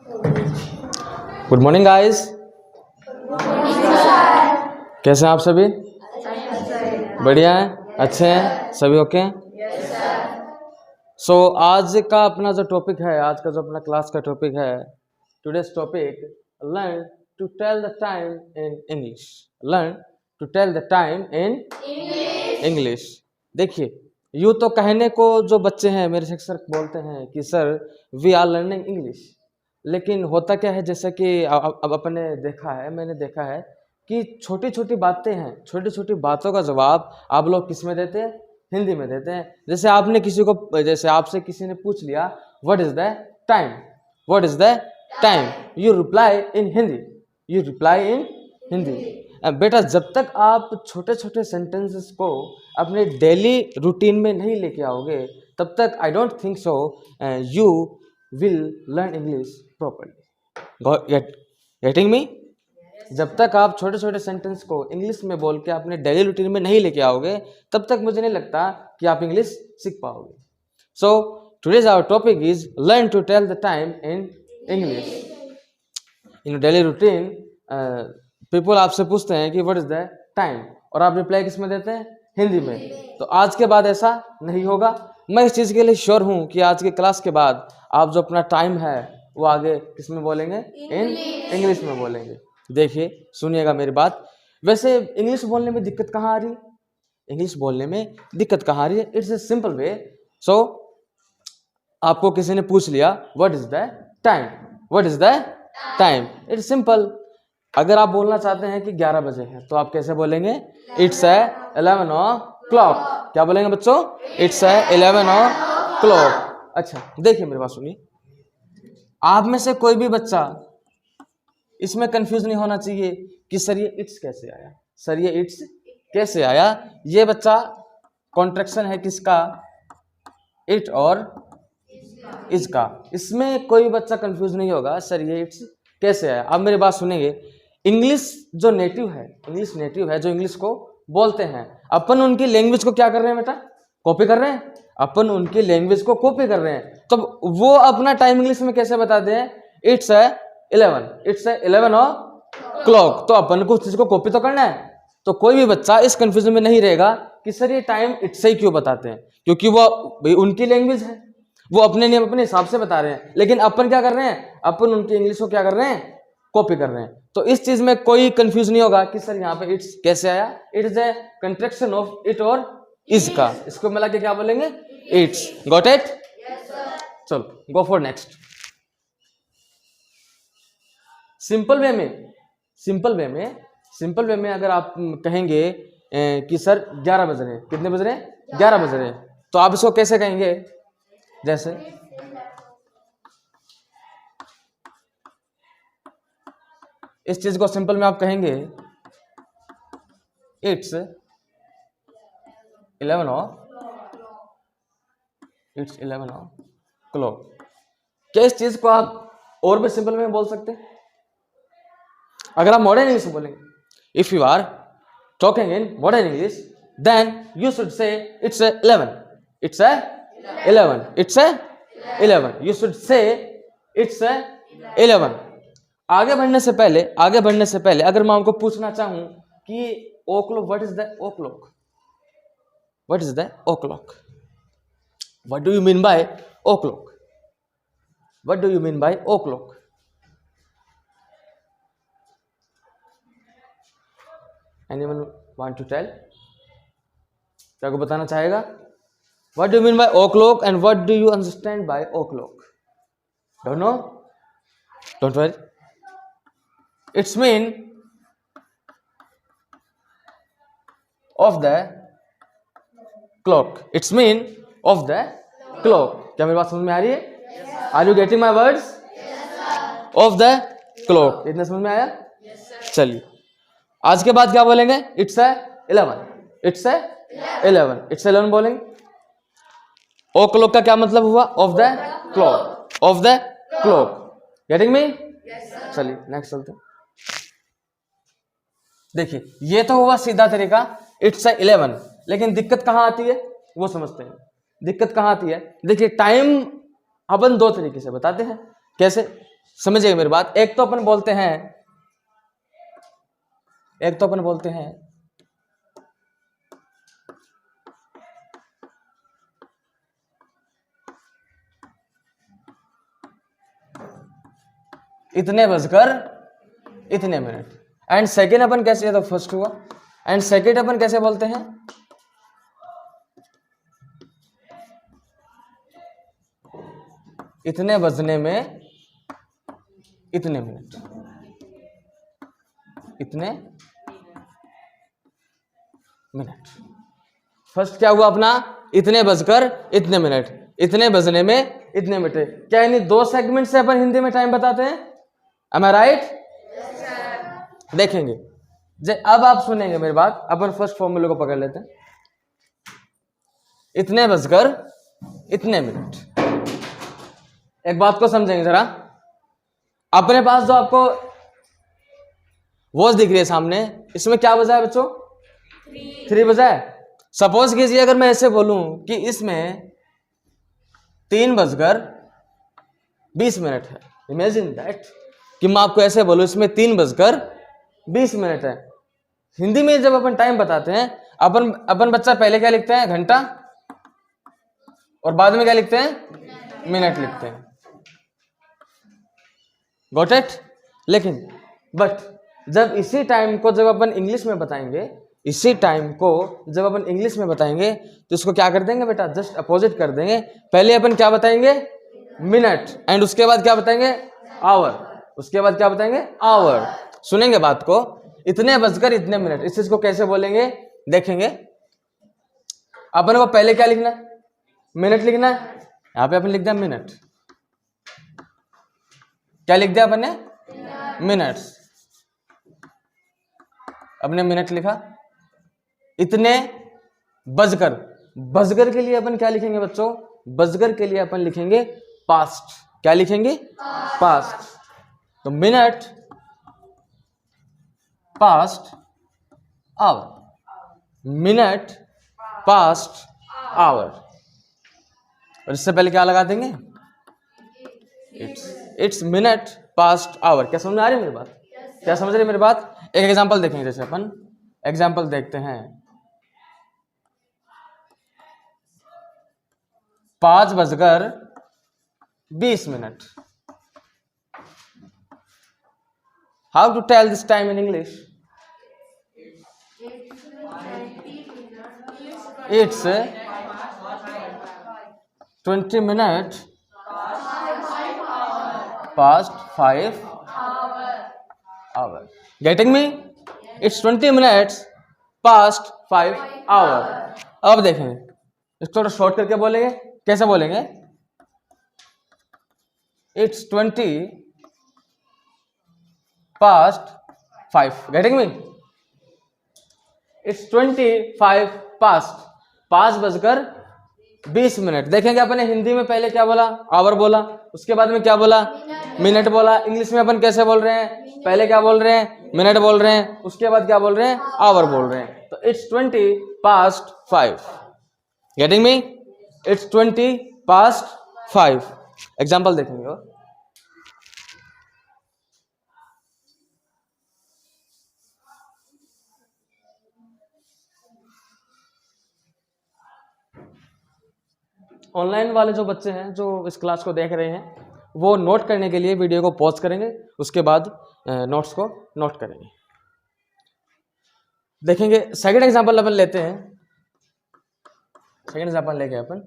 Good morning guys. कैसे हैं आप सभी? बढ़िया हैं, अच्छे हैं सभी, ओके। सो आज का अपना जो टॉपिक है, आज का जो अपना क्लास का टॉपिक है, today's topic, learn to tell the time in English. Learn to tell the time in English. देखिए, यूँ तो कहने को जो बच्चे हैं मेरे शिक्षक बोलते हैं कि sir we are learning English, लेकिन होता क्या है, जैसे कि अब अपने देखा है, मैंने देखा है कि छोटी छोटी बातें हैं, छोटी छोटी बातों का जवाब आप लोग किस में देते हैं? हिंदी में देते हैं। जैसे आपने किसी को, जैसे आपसे किसी ने पूछ लिया what is the time, what is the time, you reply in Hindi, you reply in Hindi. बेटा, जब तक आप छोटे छोटे सेंटेंसेस को अपने डेली रूटीन में नहीं लेके आओगे, तब तक I don't think so you will learn English properly. Getting me? जब तक आप छोटे छोटे सेंटेंस को इंग्लिश में बोल के अपने डेली रूटीन में नहीं लेके आओगे, तब तक मुझे नहीं लगता कि आप इंग्लिश सीख पाओगे। So today's our topic is learn to tell the time in English. In daily routine people आपसे पूछते हैं कि व्हाट इज द टाइम, और आप रिप्लाई किस में देते हैं? हिंदी में। तो आज के बाद ऐसा नहीं होगा। मैं इस चीज़ के लिए श्योर हूँ कि आज के क्लास के बाद आप जो अपना टाइम है वो आगे किस में बोलेंगे? इन इंग्लिश में बोलेंगे। देखिए, सुनिएगा मेरी बात। वैसे इंग्लिश बोलने में दिक्कत कहाँ आ रही है? इंग्लिश बोलने में दिक्कत कहाँ आ रही है? It's a simple way. सो आपको किसी ने पूछ लिया what is the time, what is the time, it's simple. अगर आप बोलना चाहते हैं कि 11 बजे है, तो आप कैसे बोलेंगे? It's 11 o'clock। क्या बोलेंगे बच्चों? It's 11 o'clock। अच्छा, देखिए मेरी बात सुनिए। आप में से कोई भी बच्चा इसमें कंफ्यूज नहीं होना चाहिए कि सर ये इट्स कैसे आया, सर ये इट्स कैसे आया। ये बच्चा कॉन्ट्रैक्शन है किसका? इट और इसका। इसमें कोई बच्चा कंफ्यूज नहीं होगा सर ये इट्स कैसे आया। अब मेरी बात सुनेंगे। इंग्लिश जो नेटिव है, इंग्लिश नेटिव है, जो इंग्लिश को बोलते हैं, अपन उनकी लैंग्वेज को क्या कर रहे हैं बेटा? कॉपी कर रहे हैं। अपन उनकी लैंग्वेज को कॉपी कर रहे हैं, तो वो अपना टाइम इंग्लिश में कैसे बताते हैं? It's 11, it's 11 o'clock। तो अपन को उस चीज को कॉपी तो करना है। तो कोई भी बच्चा इस कंफ्यूजन में नहीं रहेगा कि सर ये टाइम इट्स से ही क्यों बताते हैं, क्योंकि वो भाई उनकी लैंग्वेज है, वो अपने नियम अपने हिसाब से बता रहे हैं। लेकिन अपन क्या कर रहे हैं? अपन उनकी इंग्लिश को क्या कर रहे हैं? कॉपी कर रहे हैं। तो इस चीज में कोई कंफ्यूज नहीं होगा कि सर यहाँ पे इट्स कैसे आया। It's the contraction of it और इज का। इसको मिला के क्या बोलेंगे? इट्स। Got it? चलो go for next. Simple way में अगर आप कहेंगे कि सर 11 बज रहे हैं, कितने बज रहे हैं? 11 बज रहे हैं, तो आप इसको कैसे कहेंगे? जैसे इस चीज को सिंपल में आप कहेंगे इट्स 11 o'clock। क्या इस चीज को आप और भी सिंपल में बोल सकते हैं? अगर आप मॉडर्न इंग्लिश में बोलेंगे, if you are talking in modern English, then you should say it's 11, it's 11, it's 11, you should say it's 11। आगे बढ़ने से पहले अगर मैं आपको पूछना चाहूं कि o'clock, what is the o'clock, what is the o'clock, what do you mean by o'clock, what do you mean by o'clock? Anyone want to tell? क्या को बताना चाहेगा? What do you mean by o'clock and what do you understand by o'clock? Don't know? Don't worry. It's mean of the clock. It's mean of the clock. क्या मेरी बात समझ में आ रही है? Are you getting my words? Of the clock. इतना समझ में आया? चलिए, आज के बाद क्या बोलेंगे? It's 11, It's 11, It's 11 बोलेंगे। O clock का क्या मतलब हुआ? Of the clock, of the clock. Getting me? चलिए नेक्स्ट चलते हैं। देखिए, ये तो हुआ सीधा तरीका, इट्स 11। लेकिन दिक्कत कहां आती है वो समझते हैं। दिक्कत कहां आती है? देखिए, टाइम अपन दो तरीके से बताते हैं। कैसे? समझिए मेरी बात। एक तो अपन बोलते हैं इतने बजकर इतने मिनट, एंड सेकेंड अपन कैसे, तो फर्स्ट हुआ, एंड सेकेंड अपन कैसे बोलते हैं, इतने बजने में इतने मिनट, इतने मिनट। फर्स्ट क्या हुआ अपना, इतने बजकर इतने मिनट, इतने बजने में इतने मिनट। क्या इन्हीं दो सेगमेंट से अपन हिंदी में टाइम बताते हैं? Am I right? देखेंगे अब आप सुनेंगे मेरी बात। अपन फर्स्ट फॉर्मूले को पकड़ लेते हैं, इतने बजकर इतने मिनट। एक बात को समझेंगे जरा, अपने पास जो आपको वॉच दिख रही है सामने, इसमें क्या बजा है बच्चों? 3 बजा है। सपोज कीजिए अगर मैं ऐसे बोलूं कि इसमें 3:20 है, इमेजिन दैट, कि मैं आपको ऐसे बोलूं इसमें 3:20 है। हिंदी में जब अपन टाइम बताते हैं, अपन बच्चा पहले क्या लिखते हैं? घंटा, और बाद में क्या लिखते हैं? मिनट लिखते हैं। Got it? लेकिन बट जब इसी टाइम को जब अपन इंग्लिश में बताएंगे, तो इसको क्या कर देंगे बेटा? जस्ट अपोजिट कर देंगे। पहले अपन क्या बताएंगे? मिनट, एंड उसके बाद क्या बताएंगे? आवर। उसके बाद क्या बताएंगे? आवर। सुनेंगे बात को, इतने बजकर इतने मिनट, इस चीज को कैसे बोलेंगे देखेंगे। अपन को पहले क्या लिखना है? मिनट लिखना है। यहां पे अपन लिख दिया मिनट। क्या लिख दिया अपन ने? मिनट्स। अपने मिनट लिखा। इतने बजकर, बजकर के लिए अपन क्या लिखेंगे बच्चों? बजकर के लिए अपन लिखेंगे पास्ट। क्या लिखेंगे? पास्ट। तो minute past hour, minute past hour. और इससे पहले क्या लगा देंगे? It's minute past hour. क्या समझ में आ रही है मेरी बात? क्या समझ रहे मेरी बात? एक एग्जांपल देखेंगे। जैसे अपन एग्जांपल देखते हैं, 5:20। How to tell this time in English? It's 20 minutes past 5 hour. Getting me? It's 20 minutes past 5 hour. अब देखेंगे, इसको थोड़ा शॉर्ट करके बोलेंगे। कैसे बोलेंगे? It's 20 past 5. Getting me? It's 25 past. 5:20। देखेंगे अपने हिंदी में पहले क्या बोला? आवर बोला। उसके बाद में क्या बोला? मिनट बोला। इंग्लिश में अपन कैसे बोल रहे हैं? पहले क्या बोल रहे हैं? मिनट बोल रहे हैं। उसके बाद क्या बोल रहे हैं? आवर बोल रहे हैं। तो it's 20 past 5. Getting me? It's 20 past 5. Example देखेंगे। और ऑनलाइन वाले जो बच्चे हैं जो इस क्लास को देख रहे हैं, वो नोट करने के लिए वीडियो को पॉज करेंगे, उसके बाद नोट्स को नोट करेंगे। देखेंगे सेकंड एग्जांपल अपन लेते हैं। सेकंड एग्जांपल लेके अपन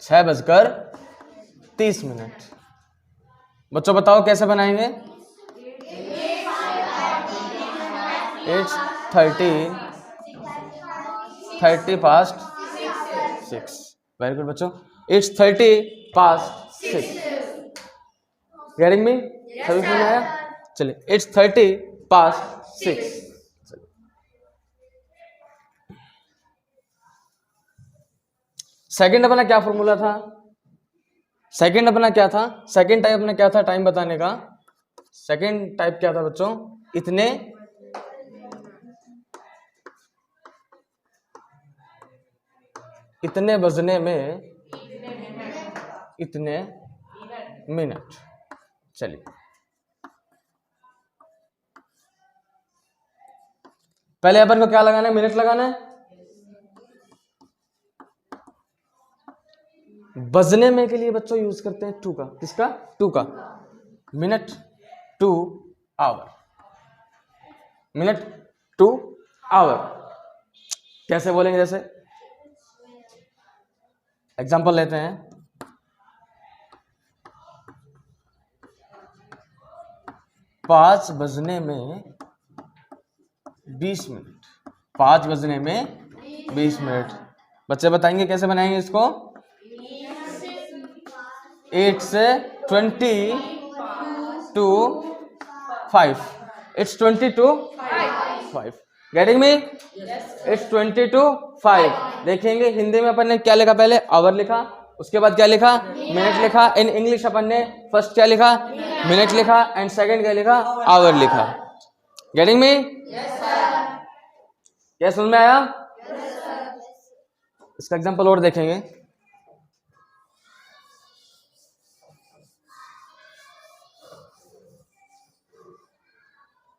6:30। बच्चों बताओ कैसे बनाएंगे? It's 30 past 6. वेरी गुड बच्चों। It's 30 past 6. Getting me? सभी समझ में आया? चलिए, It's 30 past 6. सेकंड अपना क्या फॉर्मूला था? सेकंड अपना क्या था? सेकंड टाइप अपना क्या था टाइम बताने का? सेकंड टाइप क्या था बच्चों? इतने इतने बजने में इतने मिनट। चलिए पहले अपन को क्या लगाना है, मिनट लगाना है। बजने में के लिए बच्चों यूज करते हैं टू का, किसका, टू का। Minute to hour, minute to hour. कैसे बोलेंगे, जैसे एग्जांपल लेते हैं। 5 बजने में 20 मिनट, 5 बजने में 20 मिनट। बच्चे बताएंगे कैसे बनाएंगे इसको। 8 से 20 to 5, it's 20 to 5, getting me? It's 20 to 5। देखेंगे हिंदी में अपन ने क्या लिखा, पहले आवर लिखा, उसके बाद क्या लिखा, मिनट लिखा। इन इंग्लिश अपन ने फर्स्ट क्या लिखा, मिनट लिखा, एंड सेकंड क्या लिखा, आवर लिखा। Getting me? क्या समझ में आया? इसका एग्जांपल और देखेंगे।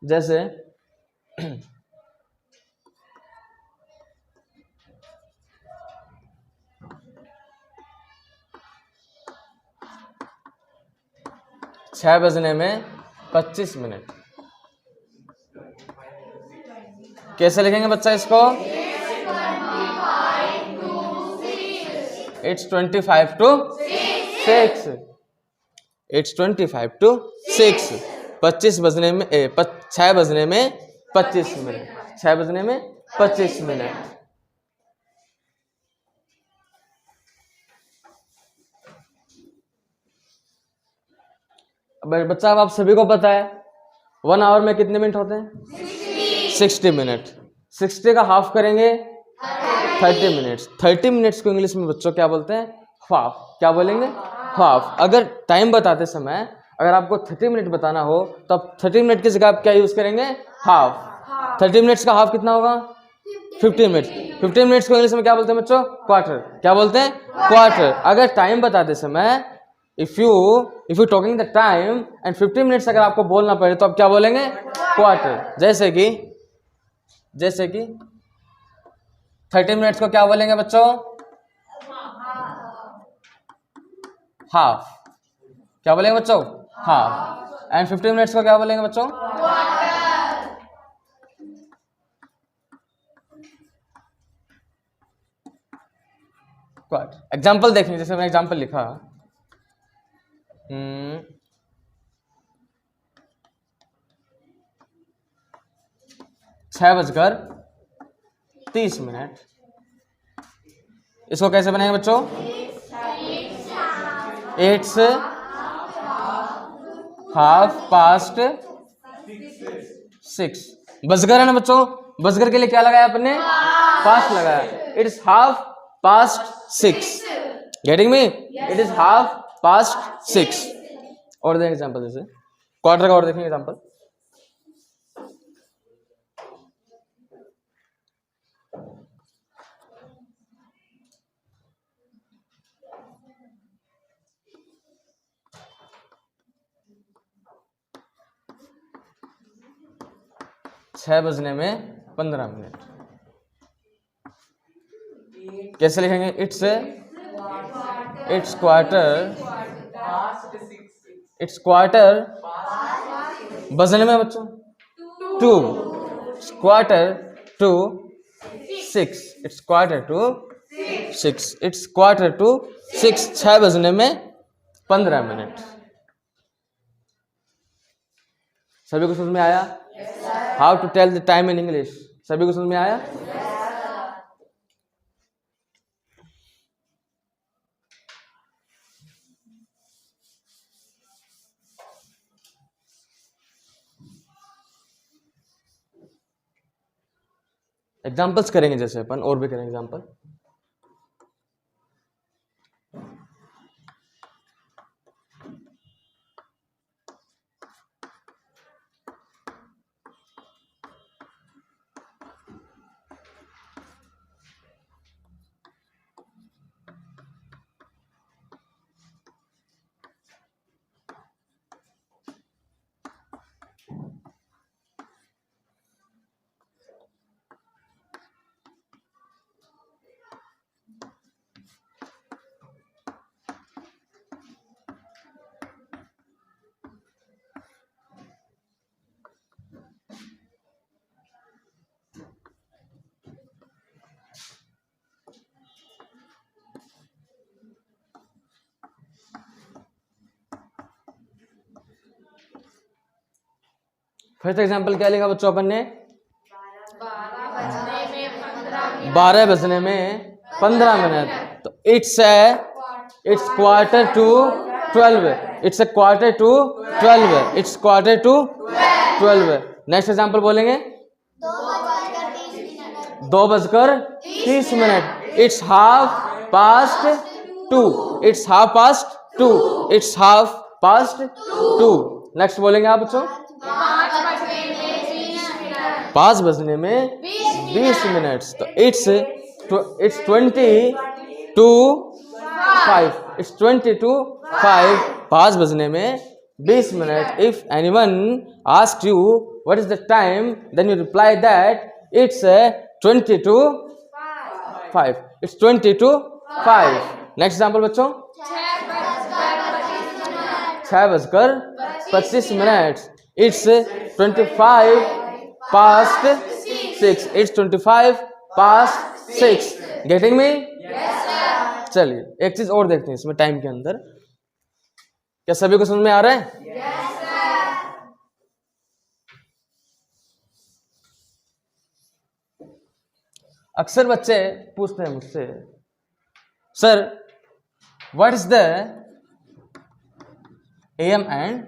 जैसे 6 बजने में 25 मिनट। कैसे लिखेंगे बच्चा इसको? It's 25 to 6, It's 25 to 6। 25 बजने में 6 बजने में 25 मिनट, 6 बजने में 25 मिनट। बच्चा अब आप सभी को पता है 1 आवर में कितने मिनट होते हैं? 60 मिनट। 60 का हाफ करेंगे 30 मिनट्स। 30 मिनट्स को इंग्लिश में बच्चों क्या बोलते हैं? हाफ। क्या बोलेंगे? हाफ। अगर टाइम बताते समय अगर आपको 30 मिनट बताना हो तो आप 30 मिनट की जगह आप क्या यूज करेंगे? हाफ। 30 मिनट्स का हाफ कितना होगा? 15 मिनट्स। 15 मिनट्स को इंग्लिश में क्या बोलते हैं बच्चों? क्वार्टर। क्या बोलते हैं? क्वार्टर। अगर टाइम बताते समय if you talking the time and 15 minutes अगर आपको बोलना पड़े तो आप क्या बोलेंगे? क्वार्टर। जैसे कि 30 मिनट्स को क्या बोलेंगे बच्चों? हाफ। क्या बोलेंगे बच्चों? हाफ। एंड 15 मिनट्स को क्या बोलेंगे बच्चों? क्वार्टर। एग्जाम्पल देखेंगे, जैसे मैंने एग्जाम्पल लिखा 6:30। इसको कैसे बनाएंगे बच्चों? 8 से हाफ पास्ट 6। बजगर है ना बच्चों, बजगर के लिए क्या लगाया अपन ने? पास्ट लगाया। It is half past 6। Getting me? It is half past 6। और देखें एग्जाम्पल, जैसे क्वार्टर का और देखेंगे एग्जाम्पल। छह बजने में 15 मिनट। कैसे लिखेंगे? इट्स क्वार्टर बजने में बच्चों 2, quarter to 6। It's quarter to 6। It's quarter to 6। 6 बजने में 15 मिनट। सभी को समझ में आया? How to tell the time in English. सभी को समझ में आया? एग्जाम्पल्स करेंगे, जैसे अपन और भी करेंगे एग्जाम्पल। फर्स्ट एग्जाम्पल क्या लिखा बच्चों अपन ने? 12 बजने में 15 मिनट। तो it's quarter to 12। It's quarter to 12। It's quarter to 12। Next example बोलेंगे 2:30। It's half past 2। It's half past 2। It's half past 2। Next बोलेंगे आप बच्चों 5 बजने में 20 मिनट। तो इट्स 20 to 5। It's 20 to 5। 5 बजने में 20 मिनट। If anyone ask you what is the time, then you reply that it's 20 to 5। It's 20 to 5। Next example बच्चों 6:25। It's 25 past 6। It's 25 past 6। Getting me? चलिए एक चीज और देखते हैं इसमें टाइम के अंदर। क्या सभी को समझ में आ रहा है? अक्सर बच्चे पूछते हैं मुझसे, sir what is the AM and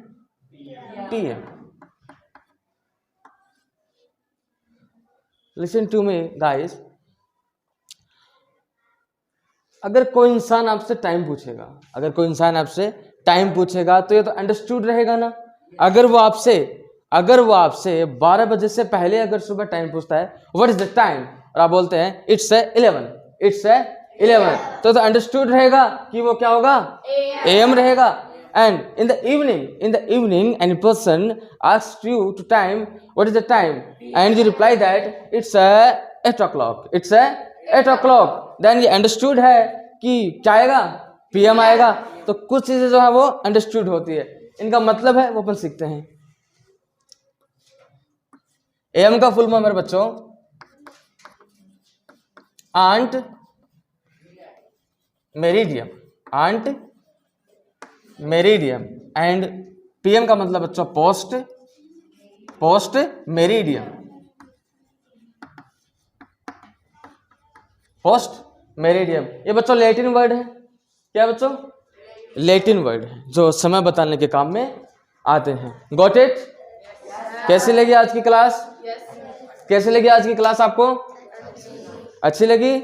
PM? Listen to me guys, अगर कोई इंसान आपसे टाइम पूछेगा, तो ये तो अंडरस्टूड रहेगा ना। अगर वो आपसे 12 बजे से पहले अगर सुबह टाइम पूछता है व्हाट इज द टाइम, और आप बोलते हैं इट्स 11, तो अंडरस्टूड रहेगा कि वो क्या होगा? AM रहेगा। And in the evening any person asks you to time what is the time, and you reply that it's 8 o'clock। It's 8 o'clock। Then ये अंडरस्टूड है कि क्या आएगा? PM आएगा। तो कुछ चीजें जो है वो अंडरस्टूड होती है, इनका मतलब है वो अपन सीखते हैं। AM का फुल फॉर्म है बच्चों आंट मेरिडियम। एंड PM का मतलब बच्चों पोस्ट मेरिडियम। ये बच्चों लैटिन वर्ड है। क्या बच्चों? लैटिन वर्ड है जो समय बताने के काम में आते हैं। Got it? कैसी लगी आज की क्लास? आपको अच्छी लगी?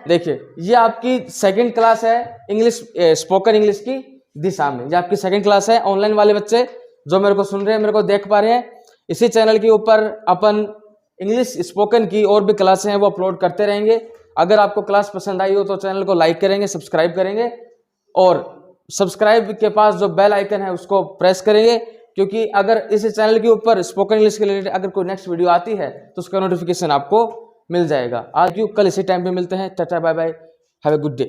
देखिए ये आपकी सेकंड क्लास है इंग्लिश, स्पोकन इंग्लिश की दिशा में। ये आपकी सेकंड क्लास है। ऑनलाइन वाले बच्चे जो मेरे को सुन रहे हैं, मेरे को देख पा रहे हैं, इसी चैनल के ऊपर अपन इंग्लिश स्पोकन की और भी क्लासें हैं वो अपलोड करते रहेंगे। अगर आपको क्लास पसंद आई हो तो चैनल को लाइक करेंगे, सब्सक्राइब करेंगे, और सब्सक्राइब के पास जो बेल आइकन है उसको प्रेस करेंगे, क्योंकि अगर इस चैनल के ऊपर स्पोकन इंग्लिश के रिलेटेड अगर कोई नेक्स्ट वीडियो आती है तो उसका नोटिफिकेशन आपको मिल जाएगा। आज कल इसी टाइम पे मिलते हैं। Tata bye bye, have a good day.